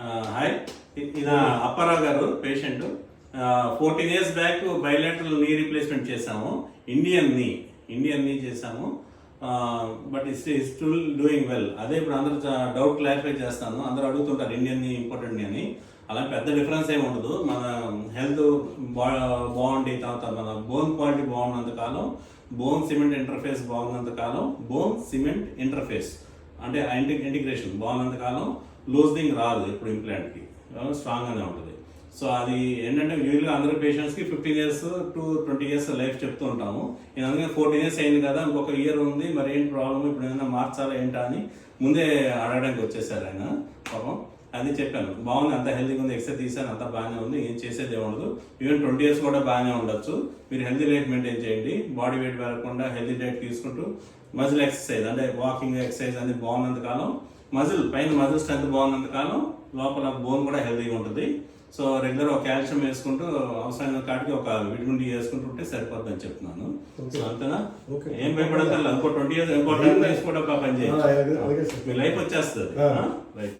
Hi, ఈయన అప్పారావు గారు patient. 14 years back bilateral knee replacement చేసాము. ఇండియన్ నీ చేసాము. But it's still doing well. అదే ఇప్పుడు అందరూ డౌట్ క్లారిఫై చేస్తాను. అందరూ అడుగుతుంటారు ఇండియన్ నీ ఇంపార్టెంట్ నీ అని. అలా పెద్ద డిఫరెన్స్ ఏమి ఉండదు. మన హెల్త్ బాగుండి, తర్వాత మన బోన్ క్వాలిటీ బాగున్నంత కాలం, బోన్ సిమెంట్ ఇంటర్ఫేస్ బాగున్నంత కాలం, బోన్ సిమెంట్ ఇంటర్ఫేస్ అంటే ఇంటిగ్రేషన్ బాగున్నంత కాలం లూజింగ్ రాదు. ఇప్పుడు ఇంప్లాంట్కి స్ట్రాంగ్గానే ఉంటుంది. సో అది ఏంటంటే యూజువల్గా అందరూ పేషెంట్స్కి 15 years to 20 years లైఫ్ చెప్తూ ఉంటాము. నేను అందుకే 14 years అయింది కదా, ఇంకొక ఇయర్ ఉంది, మరి ఏంటి ప్రాబ్లమ్, ఇప్పుడు ఏమైనా మార్చాలా ఏంటా అని ముందే అడగడానికి వచ్చేసారు ఆయన. పాపం అది చెప్పాను, బాగుంది, అంత హెల్తీగా ఉంది, ఎక్సర్సైజ్ తీసాను, అంతా బాగానే ఉంది, ఏం చేసేది ఉండదు. ఈవెన్ 20 years కూడా బాగానే ఉండొచ్చు. మీరు హెల్తీ లైఫ్ మెయింటైన్ చేయండి, బాడీ వెయిట్ పెరగకుండా హెల్తీ డైట్ తీసుకుంటూ మజిల్ ఎక్సర్సైజ్ అంటే వాకింగ్ ఎక్సర్సైజ్ అనేది బాగున్నంత కాలం, పైన మజిల్ స్ట్రెంత్ బాగున్నంత కాలం లోపల బోన్ కూడా హెల్తీగా ఉంటుంది. సో రెగ్యులర్ ఒక కాల్షియం వేసుకుంటూ అవసరమైన కాటికి ఒక విటమిన్ డి వేసుకుంటూ ఉంటే సరిపోతుందని చెప్తున్నాను. సో అంతేనా, ఏం భయపడక్కర్లేదు. ఇంకో 20 years ఇంకో 10 years కూడా పని చేయాలి, మీ లైఫ్ వచ్చేస్తుంది. రైట్.